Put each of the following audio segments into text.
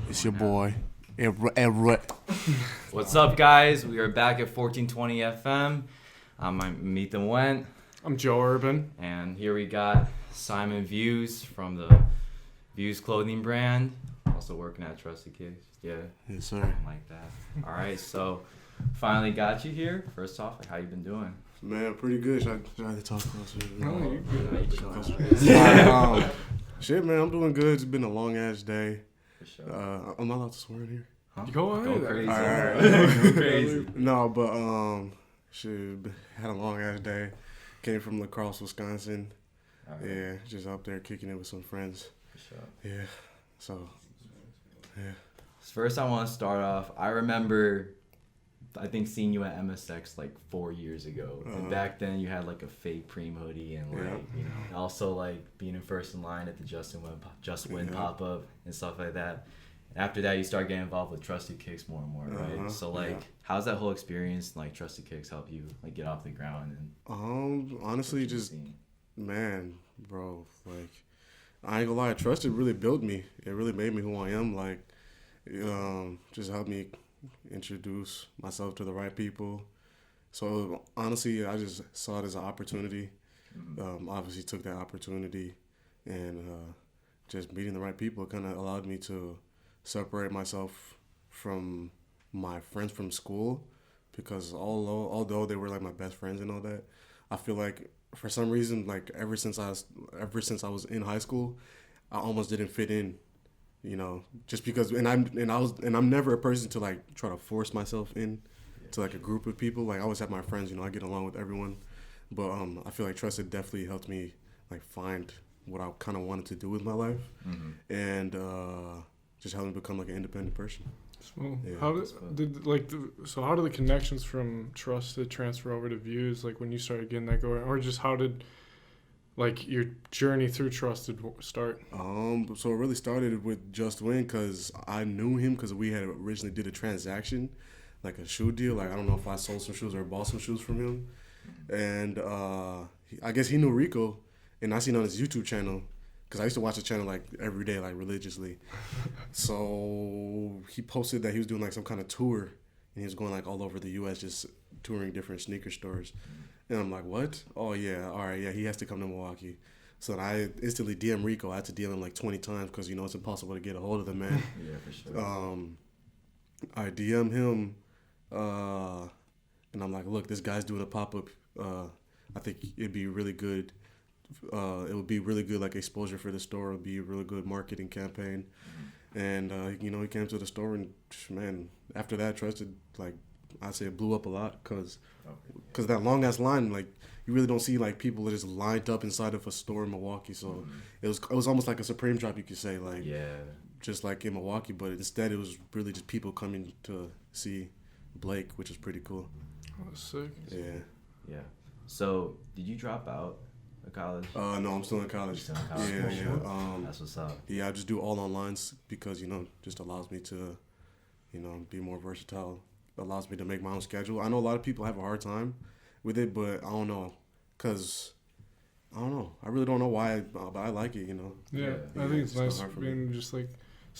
It's your boy, Everett. What's up, guys? We are back at 1420 FM. I'm Ethan Went. I'm Joe Urban. And here we got Simon Views from the Views clothing brand. Also working at Trusted Kicks. Yeah. Yes, sir. Something like that. All right, so finally got you here. First off, how you been doing? Man, pretty good. Should I talk closer? No, you Yeah, shit, man, I'm doing good. It's been a long ass day. For sure. I'm not allowed to swear in here. Huh? Go on. Go crazy. All right. Go crazy. No, but shit, had a long ass day. Came from La Crosse, Wisconsin. All right. Yeah, just up there kicking it with some friends. For sure. Yeah, so yeah. First, I want to start off. I remember, I think, seeing you at MSX like 4 years ago. And back then, you had like a fake Preem hoodie and like you know, also like being in first in line at the Just Win pop up and stuff like that. After that, you start getting involved with Trusted Kicks more and more, right? So like, how's that whole experience like Trusted Kicks help you like get off the ground and? Honestly, just man, bro, like I ain't gonna lie, Trusted really built me. It really made me who I am. Like, just helped me introduce myself to the right people. So honestly, I just saw it as an opportunity. Obviously took that opportunity, and just meeting the right people kind of allowed me to separate myself from my friends from school, because although they were like my best friends and all that, I feel like for some reason, like ever since I was in high school, I almost didn't fit in. You know, just because, and I'm never a person to like try to force myself in to like a group of people. Like I always have my friends, you know, I get along with everyone, but I feel like Trusted definitely helped me like find what I kind of wanted to do with my life, and just helped me become like an independent person. Well, Yeah. how how did the connections from Trusted transfer over to Views? Like when you started getting that going, or just how did like your journey through Trusted start? So it really started with Just Win, because I knew him because we had originally did a transaction, like a shoe deal. Like I don't know if I sold some shoes or bought some shoes from him, and I guess he knew Rico, and I seen on his YouTube channel, because I used to watch the channel like every day, like religiously. So he posted that he was doing like some kind of tour, and he was going like all over the U.S. just touring different sneaker stores. And I'm like, what? Oh, yeah, all right, yeah, he has to come to Milwaukee. So I instantly DM Rico. I had to DM him like 20 times because, you know, it's impossible to get a hold of the man. Yeah, for sure. I DM him, and I'm like, look, this guy's doing a pop-up. I think it'd be really good. It would be really good, like, exposure for the store. It would be a really good marketing campaign. And, you know, he came to the store, and, man, after that, Trusted, like, I'd say it blew up a lot because that long ass line, like you really don't see like people that just lined up inside of a store in Milwaukee. So it was almost like a Supreme drop, you could say, like just like in Milwaukee, but instead it was really just people coming to see Blake, which was pretty cool. Oh, sick. Yeah. So did you drop out of college? No, I'm still in college. Still in college? Yeah. That's what's up. Yeah, I just do all online because, you know, just allows me to, you know, be more versatile. Allows me to make my own schedule. I know a lot of people have a hard time with it, but I don't know, because I don't know. I really don't know why, but I like it, you know. Yeah, I think it's nice being just like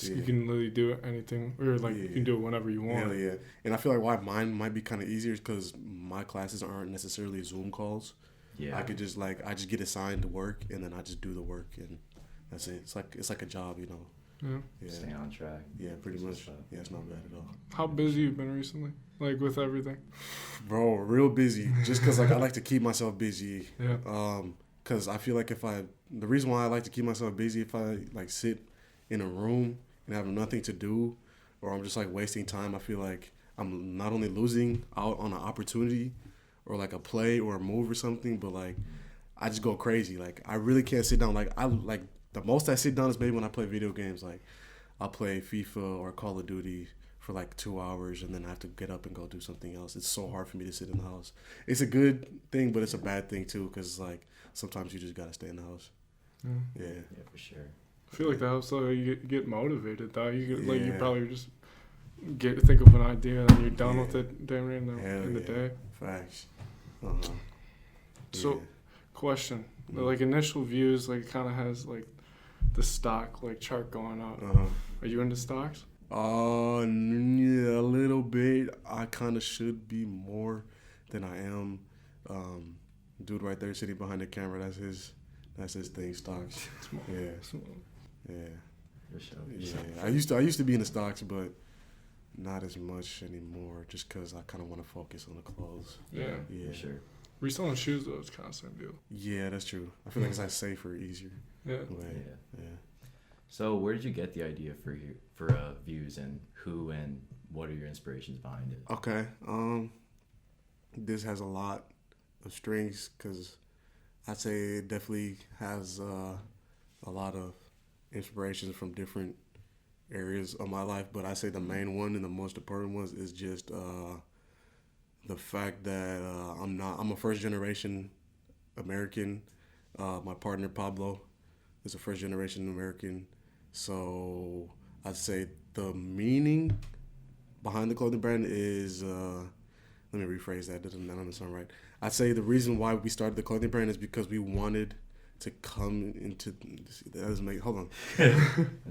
you can literally do anything, or like you can do it whenever you want. Yeah. And I feel like why mine might be kind of easier is because my classes aren't necessarily Zoom calls. Yeah. I could just I just get assigned to work, and then I just do the work, and that's it. It's like a job, you know. Yeah. Staying on track. Yeah, pretty much. Yeah, it's not bad at all. How busy you've been recently, like with everything? Bro, real busy. Just because like I like to keep myself busy. Yeah. Because I feel like the reason why I like to keep myself busy, if I like sit in a room and have nothing to do, or I'm just like wasting time, I feel like I'm not only losing out on an opportunity, or like a play or a move or something, but like I just go crazy. Like I really can't sit down. Like the most I sit down is maybe when I play video games. Like I'll play FIFA or Call of Duty for like 2 hours, and then I have to get up and go do something else. It's so hard for me to sit in the house. It's a good thing, but it's a bad thing too, because like sometimes you just gotta stay in the house. Yeah, for sure. I feel like that helps. So you get motivated. Though you get, like you Yeah. probably just think of an idea, and then you're done with it damn near in the day. Facts. So, question. The like initial views, like kind of has like the stock like chart going up. Uh-huh. Are you into stocks? Yeah, a little bit. I kind of should be more than I am. Dude right there sitting behind the camera, that's his thing, stocks. Yeah. Yeah. For sure. Yeah. I used to be in the stocks, but not as much anymore just cuz I kind of want to focus on the clothes. Yeah. For sure. Reselling shoes though is kind of the same deal. Yeah, that's true. I feel like it's like safer, easier. Yeah. Yeah. So where did you get the idea for views, and who and what are your inspirations behind it? Okay. This has a lot of strings because I'd say it definitely has a lot of inspirations from different areas of my life. But I say the main one and the most important one is just the fact that I'm a first generation American. My partner Pablo is a first generation American. So I'd say the meaning behind the clothing brand is let me rephrase that. That doesn't sound right. I'd say the reason why we started the clothing brand is because we wanted to come into. That doesn't make. Hold on.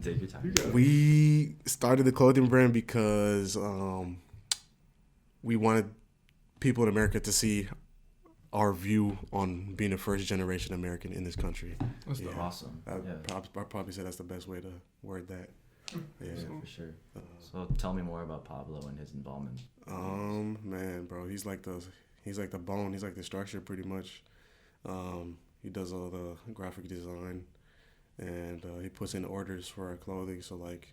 Take your time. We started the clothing brand because we wanted people in America to see our view on being a first generation American in this country. That's awesome. I'd probably say that's the best way to word that. Yeah, for sure. So tell me more about Pablo and his involvement. Man, bro, he's like the bone. He's like the structure, pretty much. He does all the graphic design, and he puts in orders for our clothing. So like,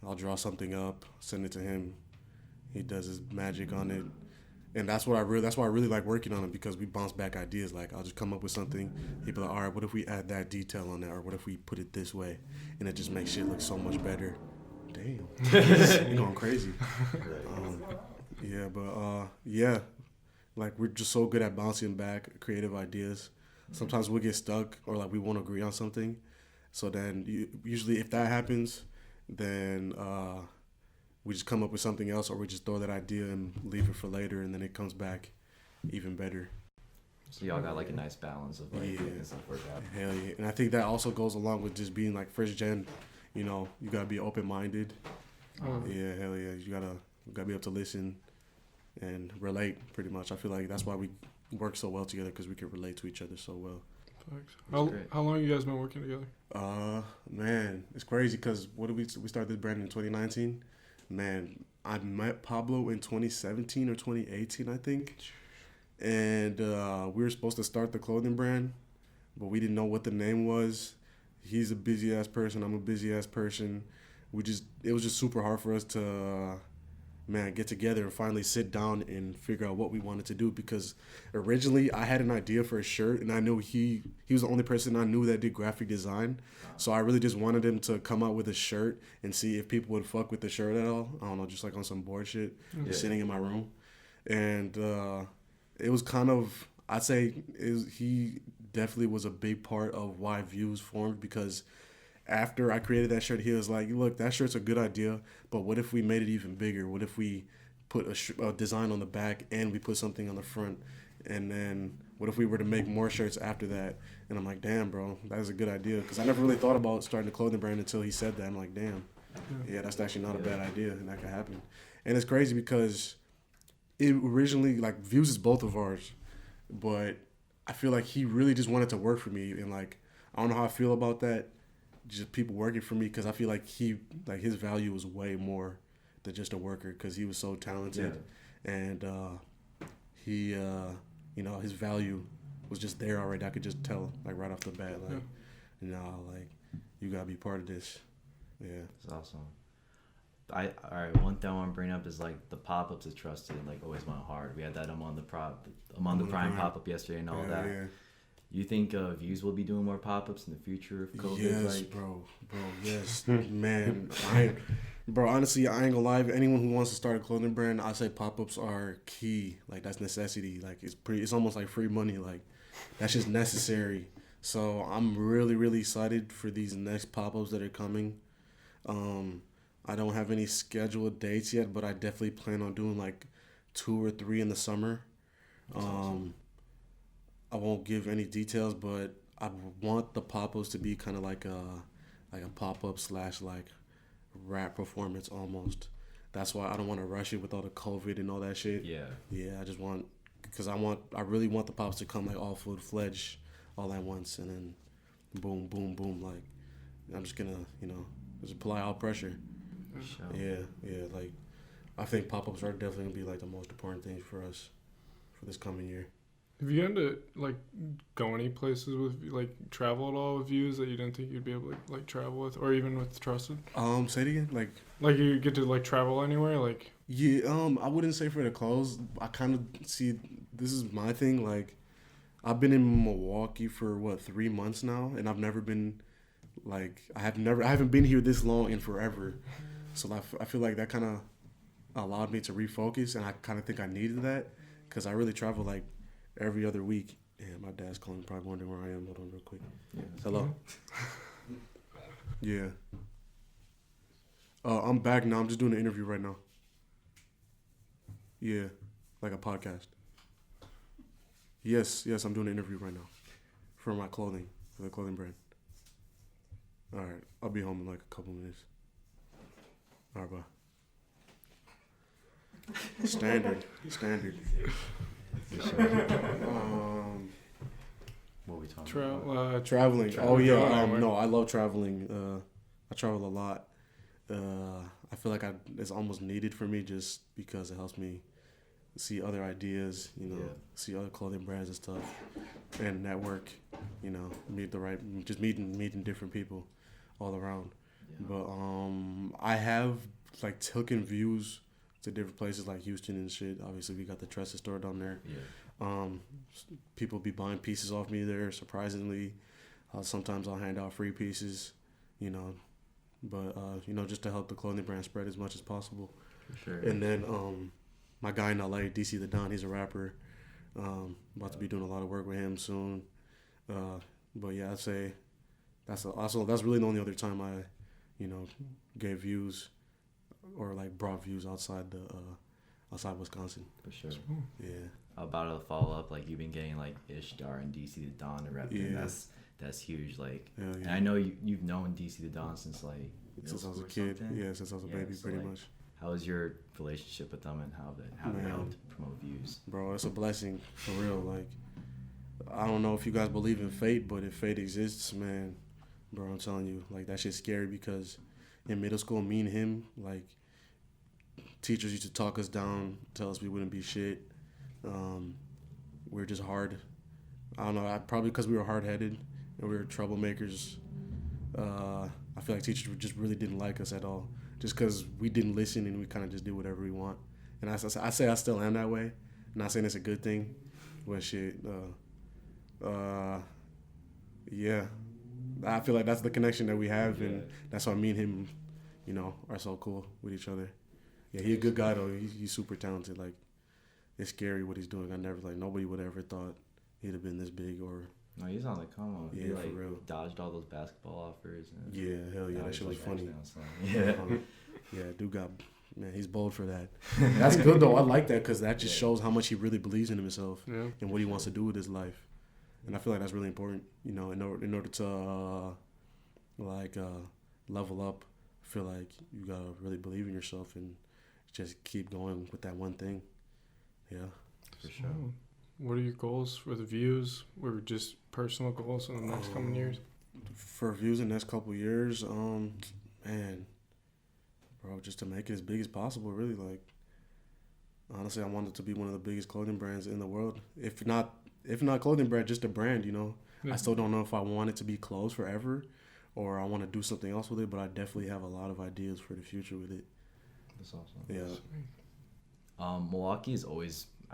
I'll draw something up, send it to him. He does his magic on it. And that's why I really like working on it, because we bounce back ideas. Like, I'll just come up with something. He'd be like, all right, what if we add that detail on that? Or what if we put it this way? And it just makes shit look so much better. Damn. You're going crazy. Like, we're just so good at bouncing back creative ideas. Sometimes we'll get stuck, or like we won't agree on something. So then usually if that happens, then we just come up with something else, or we just throw that idea and leave it for later, and then it comes back even better. So y'all got like a nice balance of like making stuff work out. Hell yeah. And I think that also goes along with just being like first gen. You know, you gotta be open minded. Yeah, hell yeah. You gotta be able to listen and relate, pretty much. I feel like that's why we work so well together, because we can relate to each other so well. How long you guys been working together? Man, it's crazy, because we started this brand in 2019. Man, I met Pablo in 2017 or 2018, I think. And we were supposed to start the clothing brand, but we didn't know what the name was. He's a busy-ass person. I'm a busy-ass person. It was just super hard for us to, get together and finally sit down and figure out what we wanted to do, because originally I had an idea for a shirt, and I knew he was the only person I knew that did graphic design. So I really just wanted him to come out with a shirt and see if people would fuck with the shirt at all. I don't know, just like on some bored shit, just sitting in my room. And it was kind of, I'd say he definitely was a big part of why Views formed, because after I created that shirt, he was like, look, that shirt's a good idea, but what if we made it even bigger? What if we put a design on the back and we put something on the front? And then what if we were to make more shirts after that? And I'm like, damn, bro, that is a good idea, because I never really thought about starting a clothing brand until he said that. I'm like, damn, yeah, that's actually not a bad idea, and that could happen. And it's crazy because it originally, like, Views is both of ours, but I feel like he really just wanted to work for me, and like, I don't know how I feel about that, just people working for me, because I feel like his value was way more than just a worker, because he was so talented, and he his value was just there already. I could just tell, like, right off the bat, like, you gotta be part of this. Yeah, that's awesome. One thing I want to bring up is like the pop-ups is trusted, like always went hard. We had that Among the Prime pop-up yesterday and all that. Yeah. You think Views will be doing more pop-ups in the future if COVID? Yes, bro, yes, man. Honestly, I ain't gonna lie. Anyone who wants to start a clothing brand, I say pop-ups are key. Like, that's necessity. Like, it's almost like free money. Like, that's just necessary. So I'm really, really excited for these next pop-ups that are coming. I don't have any scheduled dates yet, but I definitely plan on doing like 2 or 3 in the summer. Awesome. I won't give any details, but I want the pop-ups to be kind of like a pop-up slash like rap performance almost. That's why I don't want to rush it with all the COVID and all that shit. Yeah. Yeah, I just want, because I really want the pops to come like all full fledged all at once, and then boom, boom, boom. Like I'm just gonna, just apply all pressure. Sure. Yeah. Like I think pop-ups are definitely gonna be like the most important thing for us for this coming year. Have you gotten to like go any places with like travel at all with views that you didn't think you'd be able to like travel with, or even with Trusted? Say it again. Like you get to like travel anywhere, like. Yeah. I wouldn't say for the clothes. I kind of see this is my thing. Like I've been in Milwaukee for 3 months now, and I've never been like I haven't been here this long in forever. So I feel like that kind of allowed me to refocus, and I kind of think I needed that because I really travel like every other week. Yeah, my dad's calling, probably wondering where I am. Hold on real quick. Yeah. Hello? Yeah. I'm back now. I'm just doing an interview right now. Yeah, like a podcast. Yes, I'm doing an interview right now for my clothing, for the clothing brand. All right, I'll be home in like a couple minutes. All right, bye. Standard. What are we talking about? Traveling. Oh yeah. Anywhere. No, I love traveling. I travel a lot. I feel like it's almost needed for me just because it helps me see other ideas. See other clothing brands and stuff, and network. Meeting different people all around. Yeah. But I have like taken views to different places like Houston and shit. Obviously, we got the Trusted store down there. Yeah. People be buying pieces off me there. Surprisingly, sometimes I'll hand out free pieces. But just to help the clothing brand spread as much as possible. For sure. And then my guy in LA, DC the Don, he's a rapper. About to be doing a lot of work with him soon. But yeah, I'd say that's really the only other time I, gave views or like brought views outside Wisconsin. For sure. Yeah. About to follow up, like you've been getting like Ishtar and DC the Don to rep. Yeah. That's huge. Like, Yeah. and I know you've known DC the Don since like Since I was a middle kid. school or something? Yeah, since I was a baby, so, pretty like, much. How was your relationship with them, and how they Man. helped promote views? Bro, it's a blessing for real. Like, I don't know if you guys believe in fate, but if fate exists, man, bro, I'm telling you, like that shit's scary because in middle school, me and him, like, teachers used to talk us down, tell us we wouldn't be shit. We were just hard. I don't know. Probably because we were hard headed and we were troublemakers. I feel like teachers just really didn't like us at all, just because we didn't listen and we kind of just did whatever we want. And I say I still am that way. I'm not saying it's a good thing, but shit. Yeah, I feel like that's the connection that we have, and that's why me and him, are so cool with each other. Yeah, he's a good guy though. He's super talented. Like, it's scary what he's doing. Nobody would ever thought he'd have been this big or. No, he's on the come up. Yeah, he, for real. Dodged all those basketball offers. And Yeah, hell yeah, that shit was funny. Yeah. Yeah, dude got, man, he's bold for that. That's good though. I like that because that just shows how much he really believes in himself and what he wants to do with his life. And I feel like that's really important, in order to level up. I feel like you gotta really believe in yourself and just keep going with that one thing. Yeah. For sure. What are your goals for the views, or just personal goals in the next coming years? For views in the next couple of years, man, bro, just to make it as big as possible, really. Like, honestly, I want it to be one of the biggest clothing brands in the world. If not clothing brand, just a brand, Yeah. I still don't know if I want it to be clothes forever or I want to do something else with it, but I definitely have a lot of ideas for the future with it. That's awesome. Yeah.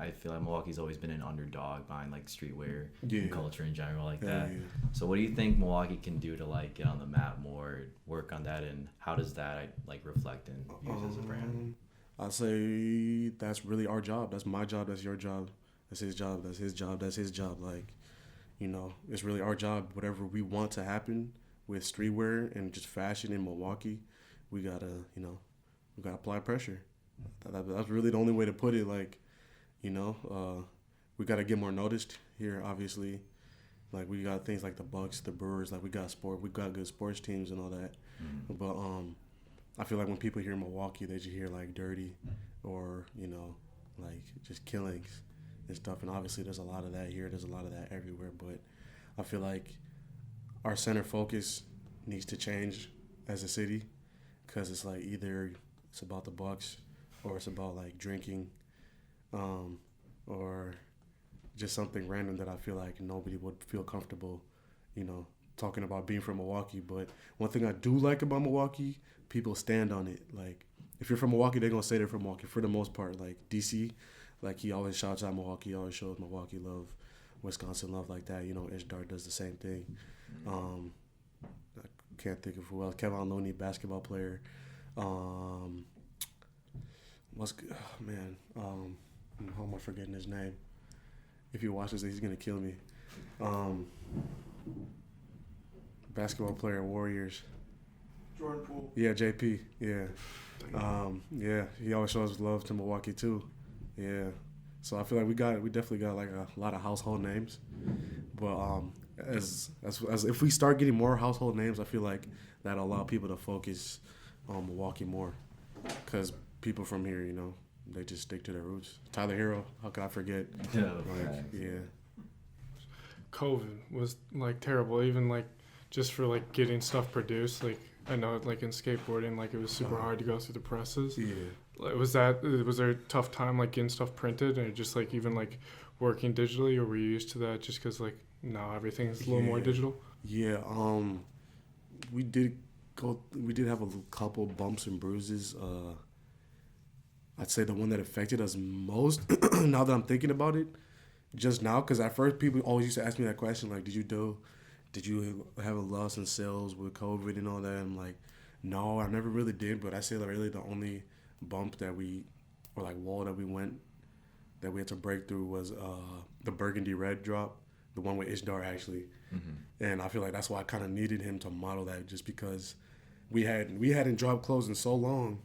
I feel like Milwaukee's always been an underdog behind like streetwear Yeah. and culture in general like Yeah, that. yeah. So what do you think Milwaukee can do to like get on the map more, work on that, and how does that like reflect in views as a brand? I'd say that's really our job. That's my job. That's your job. That's his job. That's his job. That's his job. Like, it's really our job. Whatever we want to happen with streetwear and just fashion in Milwaukee, we gotta apply pressure. That's really the only way to put it. Like, we gotta get more noticed here, obviously. Like we got things like the Bucks, the Brewers. Like we got good sports teams and all that. Mm-hmm. But I feel like when people hear Milwaukee, they just hear like dirty, or like just killings and stuff. And obviously, there's a lot of that here. There's a lot of that everywhere. But I feel like our center focus needs to change as a city, because it's like either it's about the Bucks or it's about like drinking, or just something random that I feel like nobody would feel comfortable, talking about being from Milwaukee. But one thing I do like about Milwaukee, people stand on it. Like if you're from Milwaukee, they're gonna say they're from Milwaukee for the most part. Like DC, like he always shouts out Milwaukee, always shows Milwaukee love, Wisconsin love, like that. Ishdar does the same thing. I can't think of who else. Kevin Looney, basketball player. What's good? Oh, man. How am I forgetting his name? If you watch this, he's gonna kill me. Basketball player, Warriors. Jordan Poole. Yeah, JP. Yeah. Yeah. He always shows love to Milwaukee too. Yeah. So I feel like we definitely got like a lot of household names. But as if we start getting more household names, I feel like that'll allow people to focus on Milwaukee more, because people from here, they just stick to their roots. Tyler Hero, how could I forget? Yeah. COVID was like terrible, even like just for like getting stuff produced. Like I know like in skateboarding, like it was super hard to go through the presses. Yeah. Like, was there a tough time like getting stuff printed, and just like even like working digitally, or were you used to that just because like now everything's a little more digital? Yeah. We did have a couple bumps and bruises. I'd say the one that affected us most, now that I'm thinking about it, just now, because at first people always used to ask me that question, like, did you have a loss in sales with COVID and all that? I'm like, no, I never really did. But I say like really the only bump that wall that we had to break through was the burgundy red drop, the one with Ishdar actually. Mm-hmm. And I feel like that's why I kind of needed him to model that, just because we hadn't dropped clothes in so long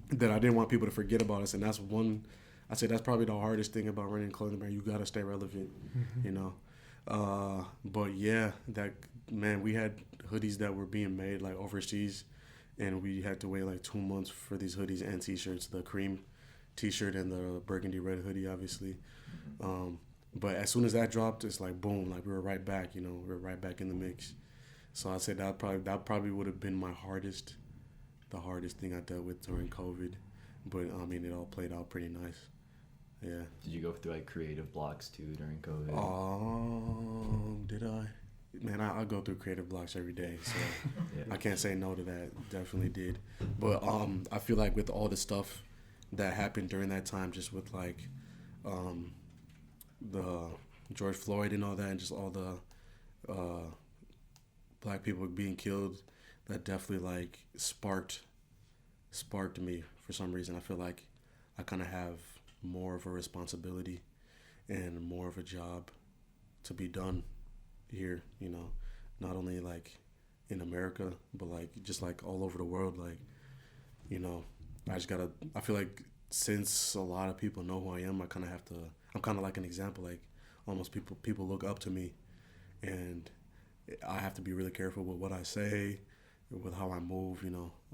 that I didn't want people to forget about us. And that's I'd say that's probably the hardest thing about running a clothing brand. You got to stay relevant, But yeah, we had hoodies that were being made like overseas, and we had to wait like 2 months for these hoodies and t-shirts, the cream t-shirt and the burgundy red hoodie, obviously. But as soon as that dropped, it's like boom, like we were right back, we were right back in the mix. So I'd say that probably would have been the hardest thing I dealt with during COVID. But I mean, it all played out pretty nice. Yeah. Did you go through like creative blocks too during COVID? Did I? Man, I go through creative blocks every day, so yeah. I can't say no to that. Definitely did. But I feel like with all the stuff that happened during that time, just with like the George Floyd and all that, and just all the black people being killed, that definitely like sparked me for some reason. I feel like I kind of have more of a responsibility and more of a job to be done here, not only like in America, but like just like all over the world. Like, I feel like since a lot of people know who I am, I'm kind of like an example. Like almost people look up to me, and I have to be really careful with what I say, with how I move,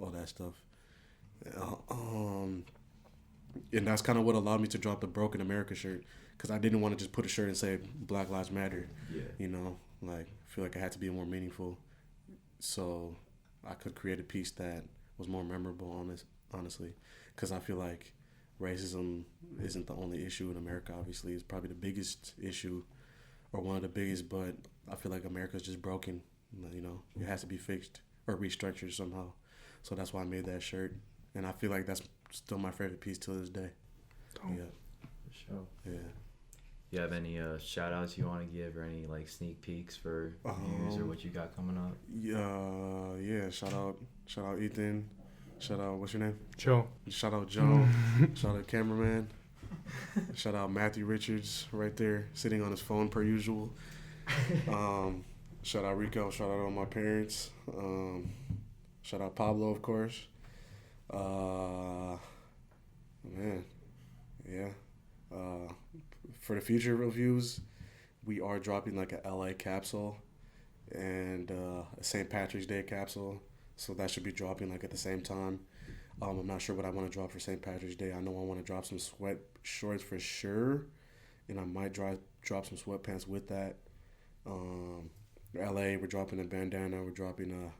all that stuff. And that's kind of what allowed me to drop the Broken America shirt, because I didn't want to just put a shirt and say Black Lives Matter. Yeah. Like I feel like I had to be more meaningful, so I could create a piece that was more memorable, honestly, because I feel like racism isn't the only issue in America. Obviously, it's probably the biggest issue, or one of the biggest, but I feel like America's just broken. It has to be fixed or restructured somehow. So that's why I made that shirt, and I feel like that's still my favorite piece till this day. Oh. Yeah. For sure. Yeah. You have any shout outs you want to give, or any like sneak peeks for views or what you got coming up? Yeah. Shout out Ethan. Shout out, what's your name? Joe. Shout out Joe. Shout out cameraman. Shout out Matthew Richards right there, sitting on his phone per usual. Shout out Rico. Shout out all my parents. Shout out Pablo, of course. Man, yeah. For the future reviews, we are dropping like a LA capsule and a St. Patrick's Day capsule. So that should be dropping like at the same time. I'm not sure what I want to drop for St. Patrick's Day. I know I want to drop some sweat shorts for sure, and I might drop some sweatpants with that. LA, we're dropping a bandana. We're dropping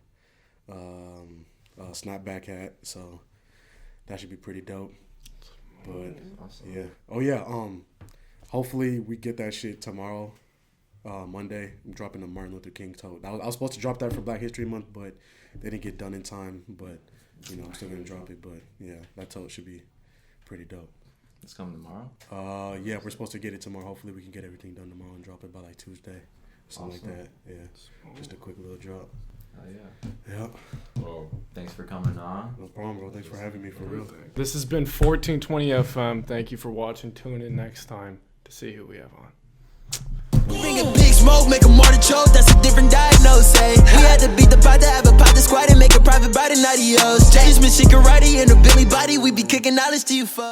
a snapback hat. So that should be pretty dope. But Awesome. yeah, oh yeah. Hopefully we get that shit tomorrow. Monday, I'm dropping the Martin Luther King tote. I was supposed to drop that for Black History Month, but they didn't get done in time. But I'm still gonna drop it. But yeah, that tote should be pretty dope. It's coming tomorrow. Yeah, we're supposed to get it tomorrow. Hopefully, we can get everything done tomorrow and drop it by like Tuesday, something Awesome. like that. Yeah, just a quick little drop. Oh yeah. Yeah, Well, thanks for coming on. no problem, bro. Thanks for having me for real. This has been 1420 FM. Thank you for watching. Tune in next time to see who we have on. Bring a big smoke, make a artichoke, that's a different diagnosis. We had to beat the pot to have a pot to squat and make a private bite and adios. James Michigan and a Billy body, we be kicking knowledge to you folks.